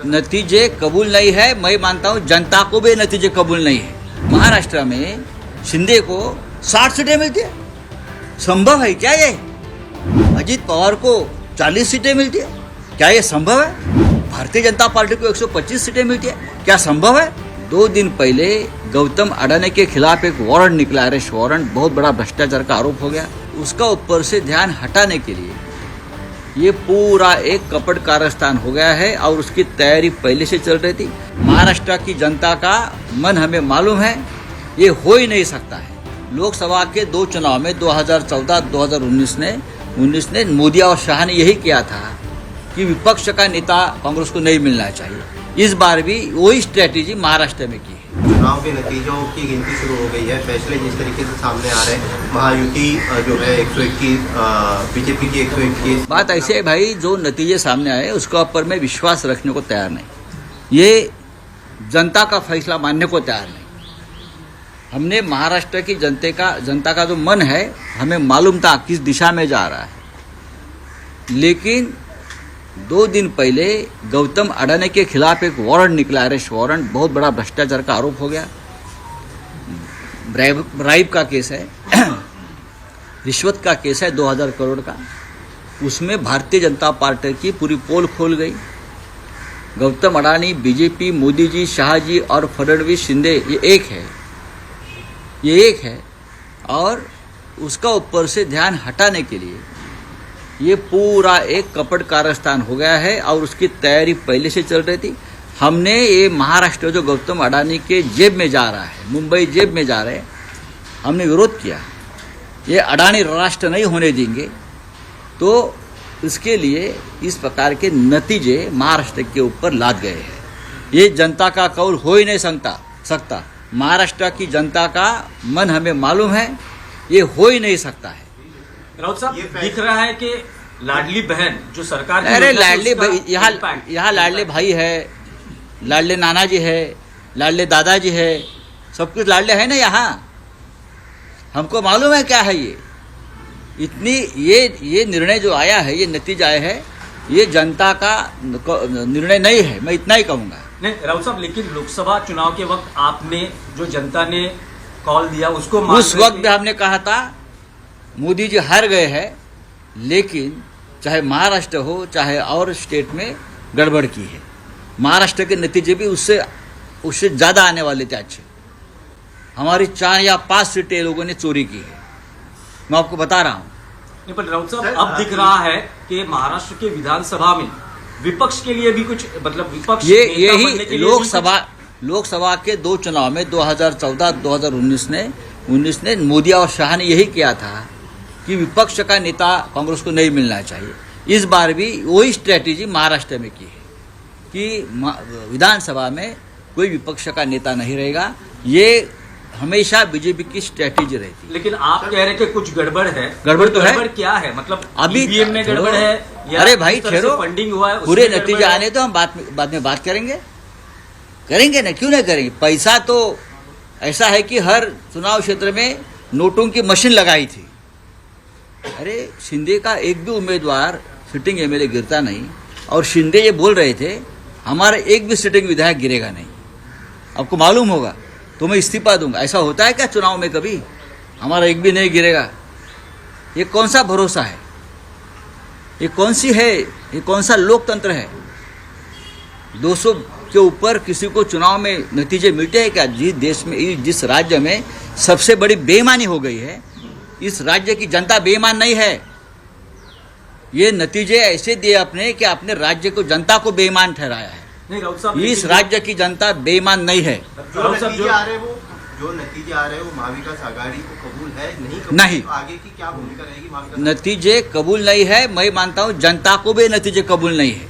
नतीजे कबूल नहीं है। मैं मानता हूँ जनता को भी नतीजे कबूल नहीं है। महाराष्ट्र में शिंदे को 60 सीटें मिलती है, संभव है क्या ये? अजीत पवार को 40 सीटें मिलती है, क्या ये संभव है? भारतीय जनता पार्टी को 125 सीटें मिलती है, क्या संभव है? 2 दिन पहले गौतम अडानी के खिलाफ एक वारंट निकला, अरेस्ट वारंट, बहुत बड़ा भ्रष्टाचार का आरोप हो गया। उसका ऊपर से ध्यान हटाने के लिए ये पूरा एक कपट कारस्तान हो गया है और उसकी तैयारी पहले से चल रही थी। महाराष्ट्र की जनता का मन हमें मालूम है, ये हो ही नहीं सकता है। लोकसभा के 2 चुनाव में 2014-2019 ने मोदी और शाह ने यही किया था कि विपक्ष का नेता कांग्रेस को नहीं मिलना चाहिए। इस बार भी वही स्ट्रेटेजी महाराष्ट्र में की है। चुनाव के नतीजों की गिनती शुरू हो गई है। फैसले जिस तरीके से सामने आ रहे हैं, महायुति जो है 121, बीजेपी की 121। बात ऐसे है भाई, जो नतीजे सामने आए उसके ऊपर मैं विश्वास रखने को तैयार नहीं। ये जनता का फैसला मानने को तैयार नहीं। हमने महाराष्ट्र की जनता का जो मन है, हमें मालूम था किस दिशा में जा रहा है। लेकिन 2 दिन पहले गौतम अडानी के खिलाफ एक वारंट निकला, अरेस्ट वारंट, बहुत बड़ा भ्रष्टाचार का आरोप हो गया। ब्राइब का केस है, रिश्वत का केस है 2000 करोड़ का। उसमें भारतीय जनता पार्टी की पूरी पोल खोल गई। गौतम अडानी, बीजेपी, मोदी जी, शाह जी और फडणवीस, शिंदे, ये एक है और उसका ऊपर से ध्यान हटाने के लिए ये पूरा एक कपट कारस्तान हो गया है और उसकी तैयारी पहले से चल रही थी। हमने ये महाराष्ट्र जो गौतम अडानी के जेब में जा रहा है, मुंबई जेब में जा रहे हैं, हमने विरोध किया। ये अडानी राष्ट्र नहीं होने देंगे। तो इसके लिए इस प्रकार के नतीजे महाराष्ट्र के ऊपर लाद गए हैं। ये जनता का कौल हो ही नहीं सकता। महाराष्ट्र की जनता का मन हमें मालूम है, ये हो ही नहीं सकता है। राउत साहब, दिख रहा है कि लाडली बहन जो सरकार की, अरे लाडली भाई, यहाँ लाडले भाई है, लाडले नाना जी है, लाडले दादाजी है, सब कुछ लाडले है ना यहाँ। हमको मालूम है क्या है ये। इतनी ये निर्णय जो आया है, ये नतीजा आया है, ये जनता का निर्णय नहीं है, मैं इतना ही कहूँगा। नहीं राउत साहब, लेकिन लोकसभा चुनाव के वक्त आपने जो जनता ने कॉल दिया उसको उस वक्त भी हमने कहा था मोदी जी हार गए हैं, लेकिन चाहे महाराष्ट्र हो चाहे और स्टेट में गड़बड़ की है। महाराष्ट्र के नतीजे भी उससे ज़्यादा आने वाले थे अच्छे। हमारी 4 या 5 सीटें लोगों ने चोरी की है, मैं आपको बता रहा हूँ। नहीं, पर राउत साहब, अब दिख रहा है कि महाराष्ट्र के विधानसभा में विपक्ष के लिए भी कुछ, मतलब विपक्ष यही लोकसभा के 2 चुनाव में 2014-2019 ने मोदी और शाह ने यही किया था कि विपक्ष का नेता कांग्रेस को नहीं मिलना चाहिए। इस बार भी वही स्ट्रेटेजी महाराष्ट्र में की है कि विधानसभा में कोई विपक्ष का नेता नहीं रहेगा। ये हमेशा बीजेपी की स्ट्रेटेजी रहती है। लेकिन आप कह रहे हैं कि कुछ गड़बड़ है। गड़बड़ तो है। गड़बड़ क्या है? मतलब अभी ईवीएम में गड़बड़ है या अरे भाई ठहरो, फंडिंग हुआ है, पूरे नतीजे आने तो हम बाद में बात करेंगे ना, क्यों नहीं करेंगे। पैसा तो ऐसा है कि हर चुनाव क्षेत्र में नोटों की मशीन लगाई थी। अरे शिंदे का एक भी उम्मीदवार सिटिंग एमएलए गिरता नहीं, और शिंदे ये बोल रहे थे हमारा एक भी सिटिंग विधायक गिरेगा नहीं। आपको मालूम होगा तो मैं इस्तीफा दूंगा। ऐसा होता है क्या चुनाव में कभी? हमारा एक भी नहीं गिरेगा। ये कौन सा भरोसा है? ये कौन सा लोकतंत्र है? 200 के ऊपर किसी को चुनाव में नतीजे मिलते हैं क्या? जिस देश में, जिस राज्य में सबसे बड़ी बेईमानी हो गई है, इस राज्य की जनता बेईमान नहीं है। ये नतीजे ऐसे दिए आपने कि अपने राज्य को, जनता को बेईमान ठहराया है। नहीं राउत साहब, इस राज्य की जनता बेईमान नहीं है। जो नतीजे आ रहे हैं वो महाविकास आघाड़ी को कबूल है नहीं। तो आगे की क्या भूमिका रहेगी महाविकास? नतीजे कबूल नहीं है। मैं मानता हूं जनता को भी नतीजे कबूल नहीं है।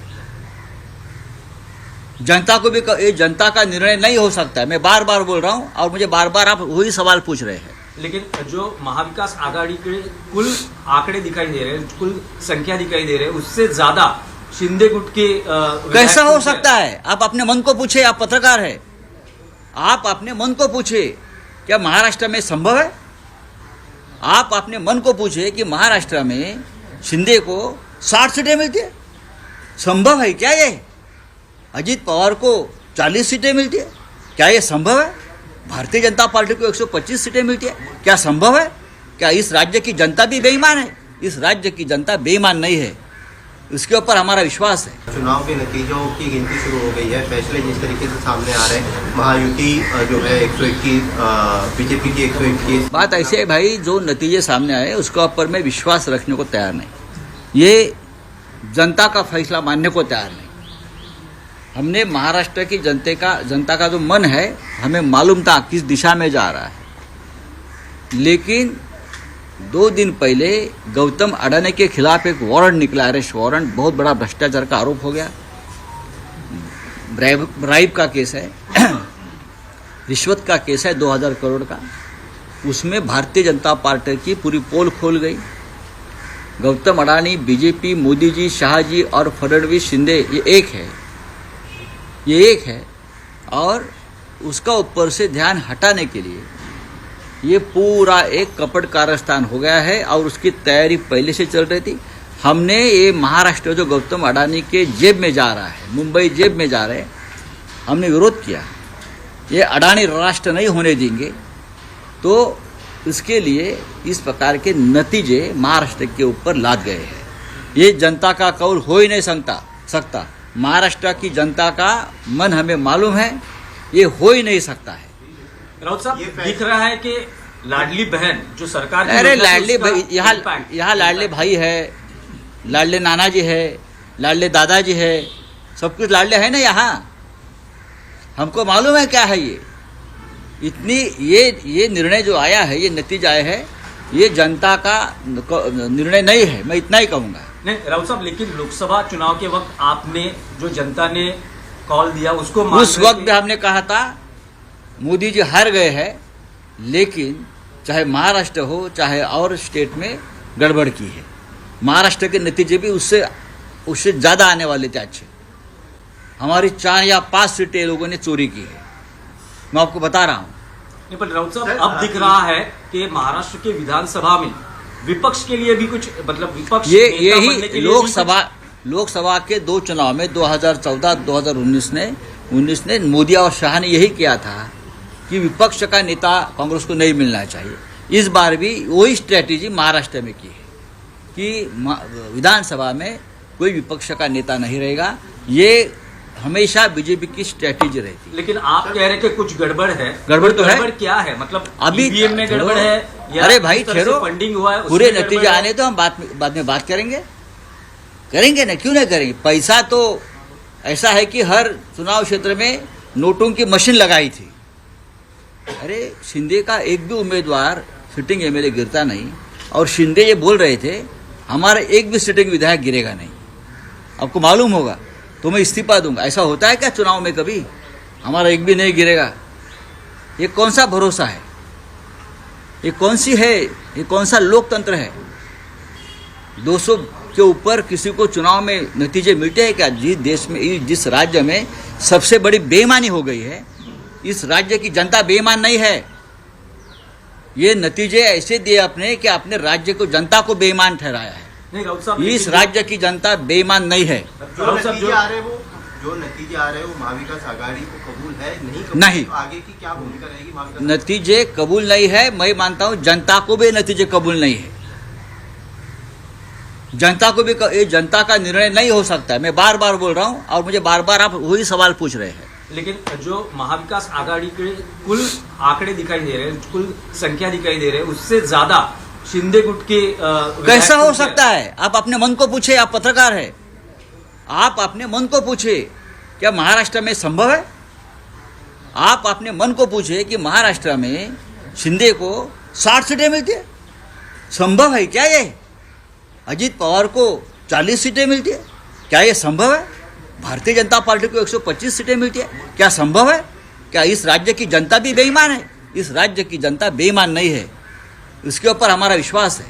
जनता को भी ये जनता का निर्णय नहीं हो सकता है। मैं बार बार बोल रहा हूं और मुझे बार बार आप वही सवाल पूछ रहे हैं। लेकिन जो महाविकास आघाड़ी के कुल आंकड़े दिखाई दे रहे हैं, कुल संख्या दिखाई दे रहे हैं, उससे ज्यादा शिंदे गुट के कैसा हो सकता है? आप अपने मन को पूछे, आप पत्रकार है, आप अपने मन को पूछे क्या महाराष्ट्र में संभव है? आप अपने मन को पूछे कि महाराष्ट्र में शिंदे को 60 सीटें मिलती है, संभव है क्या ये? अजीत पवार को 40 सीटें मिलती है, क्या ये संभव है? भारतीय जनता पार्टी को 125 सीटें मिलती है, क्या संभव है? क्या इस राज्य की जनता भी बेईमान है? इस राज्य की जनता बेईमान नहीं है, उसके ऊपर हमारा विश्वास है। चुनाव के नतीजों की गिनती शुरू हो गई है। फैसले जिस तरीके से सामने आ रहे हैं, महायुति जो है 121, बीजेपी की 121। बात ऐसे है भाई, जो नतीजे सामने आए उसके ऊपर मैं विश्वास रखने को तैयार नहीं। ये जनता का फैसला मानने को तैयार नहीं। हमने महाराष्ट्र की जनता का जो मन है, हमें मालूम था किस दिशा में जा रहा है, लेकिन 2 दिन पहले गौतम अडानी के खिलाफ एक वारंट निकला, अरेस्ट वारंट। बहुत बड़ा भ्रष्टाचार का आरोप हो गया, ब्राइब का केस है, रिश्वत का केस है 2000 करोड़ का। उसमें भारतीय जनता पार्टी की पूरी पोल खोल गई। गौतम अडानी, बीजेपी, मोदी जी, शाह जी और फडणवीस, शिंदे, ये एक है और उसका ऊपर से ध्यान हटाने के लिए ये पूरा एक कपट कारस्तान हो गया है और उसकी तैयारी पहले से चल रही थी। हमने ये महाराष्ट्र जो गौतम अडानी के जेब में जा रहा है, मुंबई जेब में जा रहे हैं, हमने विरोध किया। ये अडानी राष्ट्र नहीं होने देंगे, तो इसके लिए इस प्रकार के नतीजे महाराष्ट्र के ऊपर लाद गए हैं। ये जनता का कौल हो ही नहीं सकता। महाराष्ट्र की जनता का मन हमें मालूम है, ये हो ही नहीं सकता है। राउत साहब, दिख रहा है कि लाडली बहन जो सरकार की अरे योजना है, लाडली उसका भाई, यहाँ लाडले भाई है, लाडले नाना जी है, लाडले दादाजी है, सब कुछ लाडले है ना यहाँ। हमको मालूम है क्या है ये। इतनी ये निर्णय जो आया है, ये नतीजा आया है, ये जनता का निर्णय नहीं है, मैं इतना ही कहूँगा। नहीं राउत साहब, लेकिन लोकसभा चुनाव के वक्त आपने जो जनता ने कॉल दिया उसको उस वक्त भी हमने कहा था मोदी जी हार गए हैं, लेकिन चाहे महाराष्ट्र हो चाहे और स्टेट में गड़बड़ की है। महाराष्ट्र के नतीजे भी उससे ज़्यादा आने वाले थे अच्छे। हमारी 4 या 5 सीटें लोगों ने चोरी की है, मैं आपको बता रहा हूँ। नहीं, पर राउत साहब, अब दिख रहा है कि महाराष्ट्र के विधानसभा में विपक्ष के लिए भी कुछ, मतलब विपक्ष यही लोकसभा के 2 चुनाव में 2014-2019 में मोदी और शाह ने यही किया था कि विपक्ष का नेता कांग्रेस को नहीं मिलना चाहिए। इस बार भी वही स्ट्रैटेजी महाराष्ट्र में की है कि विधानसभा में कोई विपक्ष का नेता नहीं रहेगा। ये हमेशा बीजेपी की स्ट्रैटेजी रहती। लेकिन आप कह रहे कि कुछ गड़बड़ है। गड़बड़ तो है। गड़बड़ क्या है? मतलब अभी ईवीएम में गड़बड़ है या अरे भाई ठहरो, फंडिंग हुआ है, पूरे नतीजे आने तो हम बाद में बात करेंगे ना, क्यों नहीं करेंगे। पैसा तो ऐसा है कि हर चुनाव क्षेत्र में नोटों की मशीन लगाई थी। अरे शिंदे का एक भी उम्मीदवार सिटिंग एमएलए गिरता नहीं, और शिंदे ये बोल रहे थे हमारा एक भी सिटिंग विधायक गिरेगा नहीं। आपको मालूम होगा तो मैं इस्तीफा दूंगा। ऐसा होता है क्या चुनाव में कभी? हमारा एक भी नहीं गिरेगा। ये कौन सा भरोसा है? ये कौन सा लोकतंत्र है? 200 के ऊपर किसी को चुनाव में नतीजे मिलते हैं क्या? जिस देश में, जिस राज्य में सबसे बड़ी बेईमानी हो गई है, इस राज्य की जनता बेईमान नहीं है। ये नतीजे ऐसे दिए आपने कि अपने राज्य को, जनता को बेईमान ठहराया है। नहीं राउत साहब, इस राज्य की जनता बेईमान नहीं है। जो नतीजे आ रहे हैं वो महाविकास आघाड़ी को कबूल है नहीं? नहीं। आगे की क्या भूमिका रहेगी महाविकास? नतीजे कबूल नहीं है, मैं मानता हूं जनता को भी नतीजे कबूल नहीं है। जनता को भी ये जनता का निर्णय नहीं हो सकता है। मैं बार बार बोल रहा हूं और मुझे बार बार आप वही सवाल पूछ रहे हैं। लेकिन जो महाविकास आघाड़ी के कुल आंकड़े दिखाई दे रहे हैं, कुल संख्या दिखाई दे रहे हैं, उससे ज्यादा शिंदे गुट के कैसा हो सकता है? आप अपने मन को पूछे, आप पत्रकार है, आप अपने मन को पूछे क्या महाराष्ट्र में संभव है? आप अपने मन को पूछे कि महाराष्ट्र में शिंदे को 60 सीटें मिलती है, संभव है क्या ये? अजीत पवार को 40 सीटें मिलती है, क्या ये संभव है? भारतीय जनता पार्टी को 125 सीटें मिलती है, क्या संभव है? क्या इस राज्य की जनता भी बेईमान है? इस राज्य की जनता बेईमान नहीं है, उसके ऊपर हमारा विश्वास है।